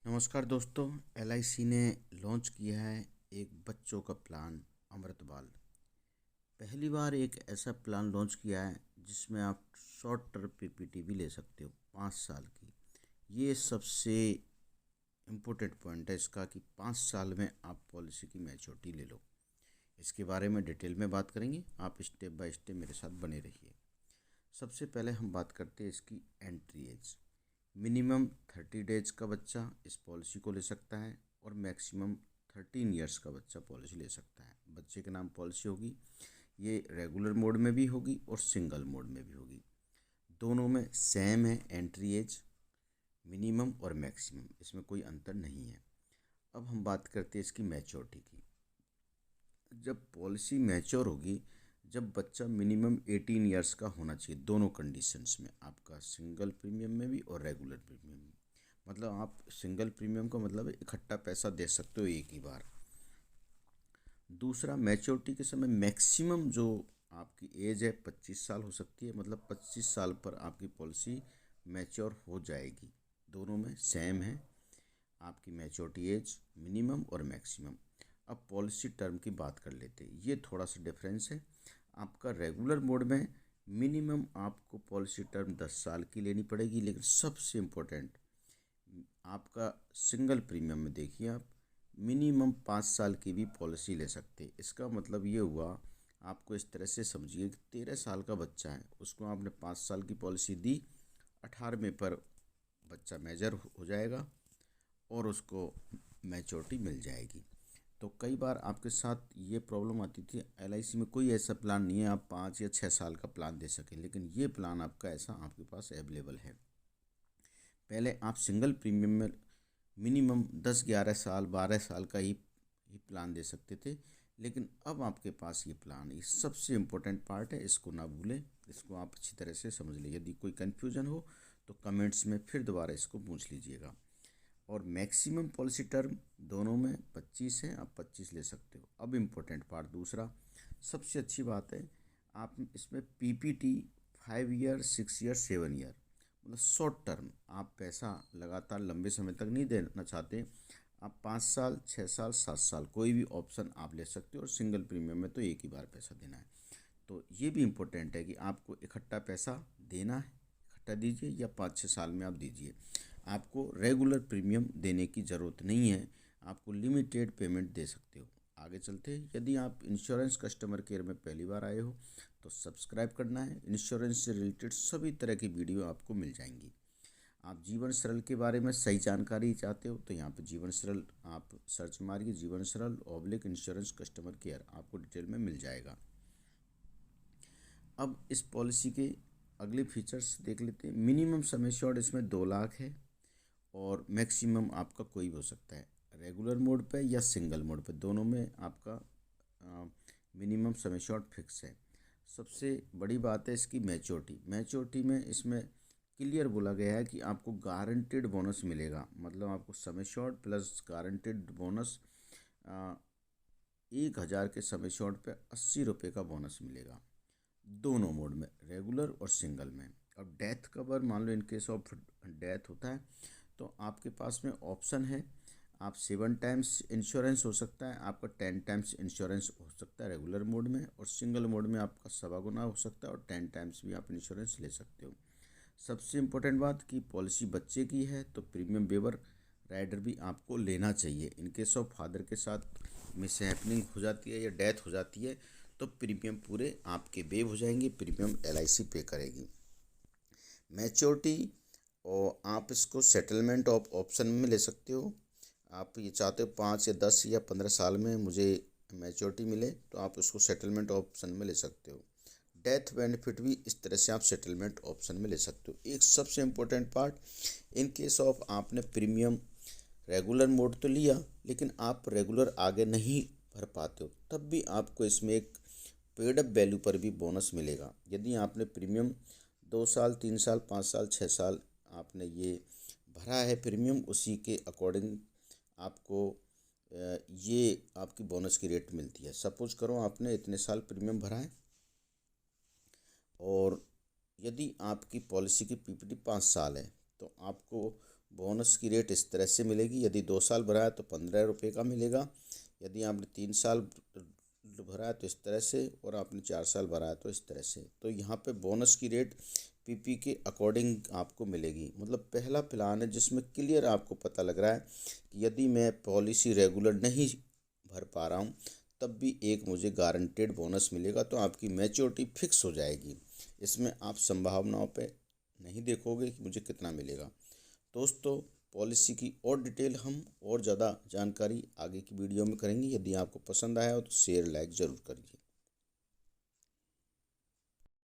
नमस्कार दोस्तों। एलआईसी ने लॉन्च किया है एक बच्चों का प्लान अमृतबाल। पहली बार एक ऐसा प्लान लॉन्च किया है जिसमें आप शॉर्ट टर्म पीपीटी भी ले सकते हो 5 साल की। ये सबसे इम्पोर्टेंट पॉइंट है इसका कि 5 साल में आप पॉलिसी की मैच्योरिटी ले लो। इसके बारे में डिटेल में बात करेंगे, आप स्टेप बाय स्टेप मेरे साथ बने रहिए। सबसे पहले हम बात करते हैं इसकी एंट्री एज। मिनिमम 30 डेज का बच्चा इस पॉलिसी को ले सकता है और मैक्सिमम 13 ईयर्स का बच्चा पॉलिसी ले सकता है। बच्चे के नाम पॉलिसी होगी, ये रेगुलर मोड में भी होगी और सिंगल मोड में भी होगी। दोनों में सेम है एंट्री एज, मिनिमम और मैक्सिमम, इसमें कोई अंतर नहीं है। अब हम बात करते हैं इसकी मैच्योरिटी की। जब पॉलिसी मैच्योर होगी, जब बच्चा मिनिमम 18 ईयर्स का होना चाहिए, दोनों कंडीशंस में, आपका सिंगल प्रीमियम में भी और रेगुलर प्रीमियम में। मतलब आप सिंगल प्रीमियम का मतलब है इकट्ठा पैसा दे सकते हो एक ही बार। दूसरा, मैच्योरिटी के समय मैक्सिमम जो आपकी एज है 25 साल हो सकती है, मतलब 25 साल पर आपकी पॉलिसी मैच्योर हो जाएगी। दोनों में सेम है आपकी मैच्योरिटी एज, मिनिमम और मैक्सिमम। अब पॉलिसी टर्म की बात कर लेते हैं, ये थोड़ा सा डिफरेंस है। आपका रेगुलर मोड में मिनिमम आपको पॉलिसी टर्म 10 साल की लेनी पड़ेगी, लेकिन सबसे इम्पोर्टेंट आपका सिंगल प्रीमियम में देखिए, आप मिनिमम 5 साल की भी पॉलिसी ले सकते हैं। इसका मतलब ये हुआ, आपको इस तरह से समझिए कि 13 साल का बच्चा है, उसको आपने 5 साल की पॉलिसी दी, 18वें पर बच्चा मेजर हो जाएगा और उसको मैच्योरिटी मिल जाएगी। तो कई बार आपके साथ ये प्रॉब्लम आती थी, एलआईसी में कोई ऐसा प्लान नहीं है आप 5 या 6 साल का प्लान दे सकें, लेकिन ये प्लान आपका ऐसा आपके पास अवेलेबल है। पहले आप सिंगल प्रीमियम में मिनिमम 10, 11 साल, 12 साल का ही प्लान दे सकते थे, लेकिन अब आपके पास ये प्लान, ये सबसे इम्पोर्टेंट पार्ट है, इसको ना भूलें, इसको आप अच्छी तरह से समझ लें। यदि कोई कन्फ्यूजन हो तो कमेंट्स में फिर दोबारा इसको पूछ लीजिएगा। और मैक्सिमम पॉलिसी टर्म दोनों में 25 है, आप 25 ले सकते हो। अब इम्पोर्टेंट पार्ट दूसरा, सबसे अच्छी बात है, आप इसमें पीपीटी 5 ईयर, 6 ईयर, 7 ईयर, मतलब शॉर्ट टर्म, आप पैसा लगातार लंबे समय तक नहीं देना चाहते, आप 5 साल, 6 साल, 7 साल कोई भी ऑप्शन आप ले सकते हो। और सिंगल प्रीमियम में तो एक ही बार पैसा देना है। तो ये भी इम्पोर्टेंट है कि आपको इकट्ठा पैसा देना है, इकट्ठा दीजिए या 5-6 साल में आप दीजिए। आपको रेगुलर प्रीमियम देने की ज़रूरत नहीं है, आपको लिमिटेड पेमेंट दे सकते हो। आगे चलते हैं, यदि आप इंश्योरेंस कस्टमर केयर में पहली बार आए हो तो सब्सक्राइब करना है। इंश्योरेंस से रिलेटेड सभी तरह की वीडियो आपको मिल जाएंगी। आप जीवन सरल के बारे में सही जानकारी चाहते हो तो यहाँ पे जीवन सरल आप सर्च मारिए, जीवन सरल ऑब्लिक इंश्योरेंस कस्टमर केयर, आपको डिटेल में मिल जाएगा। अब इस पॉलिसी के अगले फीचर्स देख लेते हैं। मिनिमम सम एश्योर्ड इसमें 2 लाख है और मैक्सिमम आपका कोई भी हो सकता है, रेगुलर मोड पे या सिंगल मोड पे, दोनों में आपका मिनिमम सम एश्योर्ड फिक्स है। सबसे बड़ी बात है इसकी मैच्योरिटी। मैच्योरिटी में इसमें क्लियर बोला गया है कि आपको गारंटेड बोनस मिलेगा, मतलब आपको sum assured plus guaranteed bonus, 1,000 के सम एश्योर्ड पे 80 रुपये का बोनस मिलेगा, दोनों मोड में, रेगुलर और सिंगल में। अब डेथ कवर, मान लो इन केस ऑफ डेथ होता है तो आपके पास में ऑप्शन है, आप 7 टाइम्स इंश्योरेंस हो सकता है, आपका 10 टाइम्स इंश्योरेंस हो सकता है रेगुलर मोड में, और सिंगल मोड में आपका 1.25 गुना हो सकता है और 10 टाइम्स भी आप इंश्योरेंस ले सकते हो। सबसे इम्पोर्टेंट बात कि पॉलिसी बच्चे की है तो प्रीमियम वेवर राइडर भी आपको लेना चाहिए। इन केस ऑफ फादर के साथ मिस हैपनिंग हो जाती है या डेथ हो जाती है तो प्रीमियम पूरे आपके वेव हो जाएंगे, प्रीमियम एलआईसी पे करेगी। मैच्योरिटी, और आप इसको सेटलमेंट ऑफ ऑप्शन में ले सकते हो। आप ये चाहते हो 5 या 10 या 15 साल में मुझे मैच्योरिटी मिले तो आप उसको सेटलमेंट ऑप्शन में ले सकते हो। डेथ बेनिफिट भी इस तरह से आप सेटलमेंट ऑप्शन में ले सकते हो। एक सबसे important part, in case of आपने प्रीमियम रेगुलर मोड तो लिया लेकिन आप रेगुलर आगे नहीं भर पाते हो, तब भी आपको इसमें एक पेड अप वैल्यू पर भी बोनस मिलेगा। यदि आपने प्रीमियम 2 साल, 3 साल, 5 साल, 6 साल आपने ये भरा है प्रीमियम, उसी के अकॉर्डिंग आपको ये आपकी बोनस की रेट मिलती है। सपोज करो आपने इतने साल प्रीमियम भरा है और यदि आपकी पॉलिसी की पीपीटी 5 साल है तो आपको बोनस की रेट इस तरह से मिलेगी। यदि 2 साल भरा है तो 15 रुपये का मिलेगा। यदि आपने 3 साल भरा है तो इस तरह से, और आपने 4 साल भरा है तो इस तरह से। तो यहाँ पे बोनस की रेट पीपी के अकॉर्डिंग आपको मिलेगी। मतलब पहला प्लान है जिसमें क्लियर आपको पता लग रहा है कि यदि मैं पॉलिसी रेगुलर नहीं भर पा रहा हूँ तब भी एक मुझे गारंटेड बोनस मिलेगा, तो आपकी मैच्योरिटी फिक्स हो जाएगी। इसमें आप संभावनाओं पे नहीं देखोगे कि मुझे कितना मिलेगा। दोस्तों, पॉलिसी की और डिटेल हम और ज़्यादा जानकारी आगे की वीडियो में करेंगे। यदि आपको पसंद आया हो तो शेयर लाइक ज़रूर करिए।